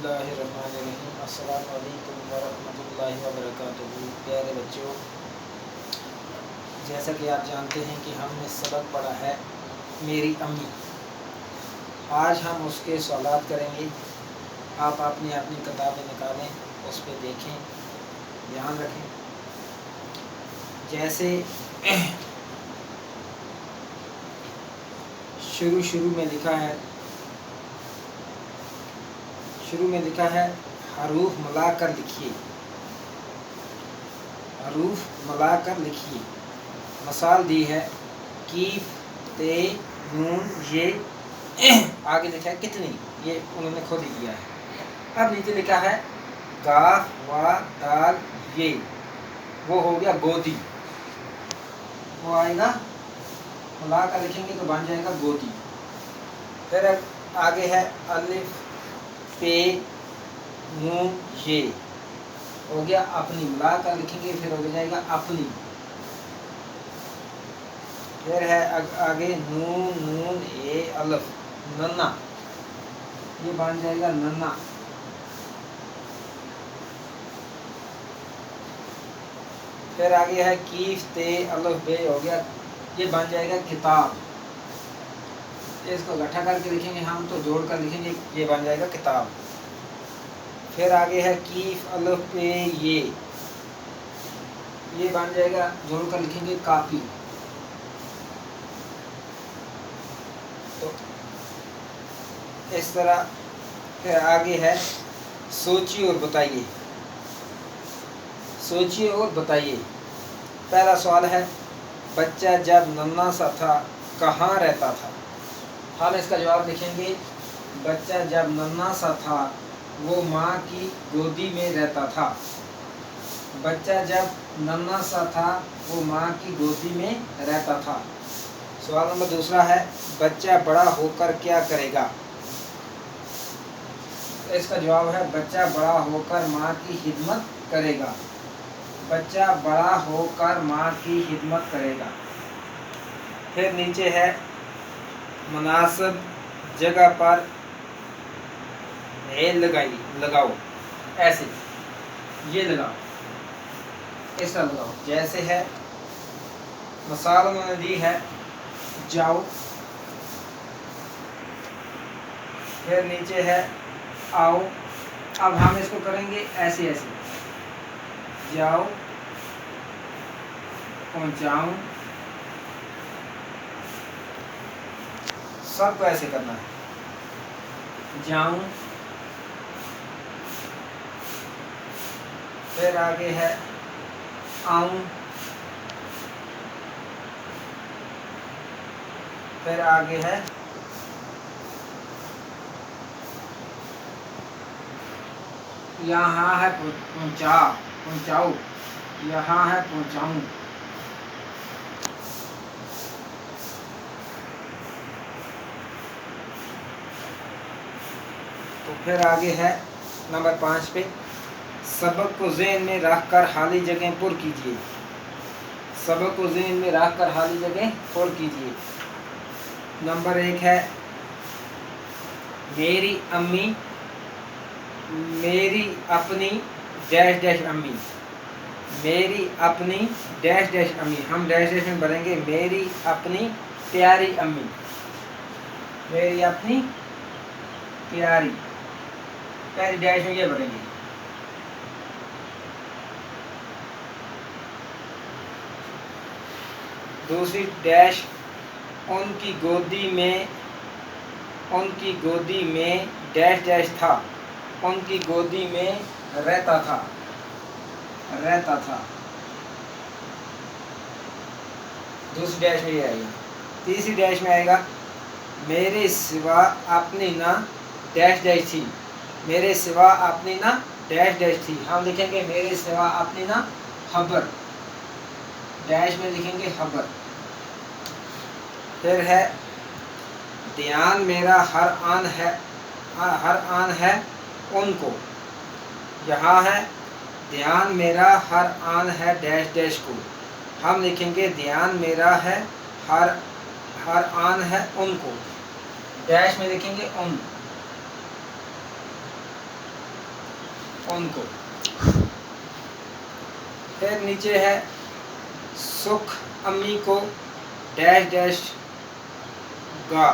बिस्मिल्लाहिर्रहमानिर्रहीम। अस्सलामु अलैकुम वरहमतुल्लाहि वबरकातुहू। प्यारे बच्चों, जैसा कि आप जानते हैं कि हमने सबक पढ़ा है मेरी अम्मी। आज हम उसके सवालात करेंगे। आप अपनी अपनी किताबें निकालें, उस पर देखें, ध्यान रखें। जैसे शुरू में लिखा है हरूफ मिलाकर लिखिए, हरूफ मिलाकर लिखिए। मिसाल दी है कीफ, ते, नून, ये। आगे लिखा है कितनी, ये उन्होंने खुद ही किया है। अब नीचे लिखा है गाफ, वा, दाल, ये। वो हो गया गोदी, वो आएगा मिलाकर लिखेंगे तो बन जाएगा गोदी। फिर आगे है अलिफ, पे, नून, ये हो गया अपनी। मिलाकर लिखेंगे फिर हो जाएगा अपनी। फिर है आगे नून, नून, ए, अलिफ, नन्ना, ये बन जाएगा नन्ना। फिर आगे है कीफ, ते, अलिफ, बे हो गया, ये बन जाएगा किताब। इसको इकट्ठा करके लिखेंगे हम तो जोड़ कर लिखेंगे, ये बन जाएगा किताब। फिर आगे है कीफ, अलिफ, पे, ये बन जाएगा, जोड़ कर लिखेंगे कापी। तो इस तरह। फिर आगे है सोचिए और बताइए, सोचिए और बताइए। पहला सवाल है बच्चा जब नन्हा सा था कहाँ रहता था। हम इसका जवाब लिखेंगे बच्चा जब नन्हा सा था वो माँ की गोदी में रहता था। बच्चा जब नन्हा सा था वो माँ की गोदी में रहता था। सवाल नंबर दूसरा है बच्चा बड़ा होकर क्या करेगा। इसका जवाब है बच्चा बड़ा होकर माँ की खिदमत करेगा। बच्चा बड़ा होकर माँ की खिदमत करेगा। फिर नीचे है मुनासिब जगह पर लगाओ, ऐसे ये लगाओ, ऐसा लगाओ। जैसे है मिसाल में दी है जाओ। फिर नीचे है आओ। अब हम इसको करेंगे ऐसे ऐसे, जाओ, पहुंचाऊं, सबको ऐसे करना है। जाऊं। फिर आगे है आऊं। फिर आगे है यहाँ है पहुंचाओ, यहाँ है पहुंचाऊं। तो फिर आगे है नंबर 5 पे सबक को ज़हन में रखकर खाली जगह पुर कीजिए। सबक को ज़हन में रखकर खाली जगह पुर कीजिए। नंबर 1 है मेरी अम्मी, मेरी अपनी डैश डैश अम्मी, मेरी अपनी डैश डैश अम्मी। हम डैश डैश में भरेंगे मेरी अपनी प्यारी अम्मी, मेरी अपनी प्यारी, पहली डैश में ये भरेंगे। दूसरी डैश उनकी गोदी में डैश डैश था, उनकी गोदी में रहता था। दूसरी डैश में ये आएगा। तीसरी डैश में आएगा मेरे सिवा अपनी ना डैश डैश थी, मेरे सिवा अपनी ना डैश डैश थी। हम लिखेंगे मेरे सिवा अपनी ना खबर, डैश में लिखेंगे खबर। फिर है ध्यान मेरा हर आन है उनको। यहाँ है ध्यान मेरा हर आन है डैश डैश को। हम लिखेंगे ध्यान मेरा है हर आन है उनको, डैश में लिखेंगे उन। उनको। फिर नीचे है सुख अम्मी को डैश डैश गा,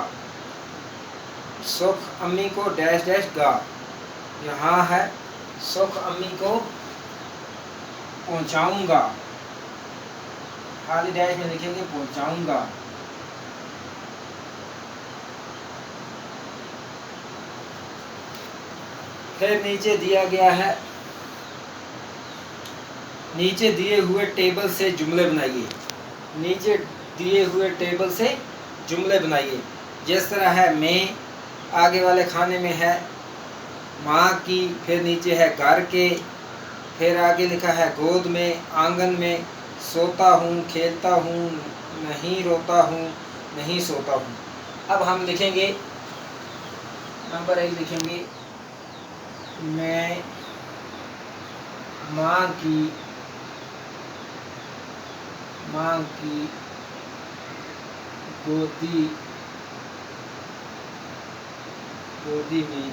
सुख अम्मी को डैश डैश गा। यहाँ है सुख अम्मी को पहुँचाऊँगा, खाली डैश में लिखेंगे पहुँचाऊँगा। फिर नीचे दिया गया है, नीचे दिए हुए टेबल से जुमले बनाइए। नीचे दिए हुए टेबल से जुमले बनाइए। जिस तरह है मैं, आगे वाले खाने में है माँ की, फिर नीचे है घर के, फिर आगे लिखा है गोद में, आंगन में, सोता हूँ, खेलता हूँ, नहीं रोता हूँ, नहीं सोता हूँ। अब हम लिखेंगे नंबर 1 लिखेंगे मैं माँ की गोदी में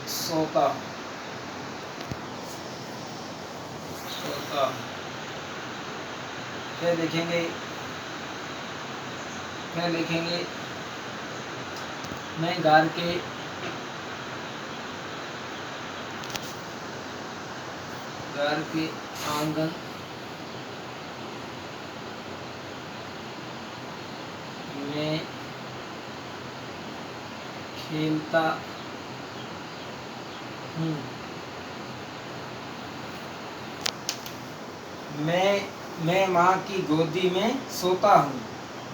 सोता हूँ। फिर लिखेंगे मैं घर के आंगन में खेलता हूँ। मैं माँ की गोदी में सोता हूँ,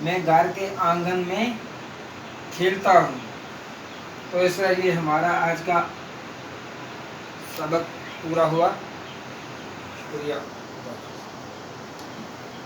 मैं घर के आंगन में खेलता हूँ। तो इस तरह ये हमारा आज का सबक पूरा हुआ। शुक्रिया।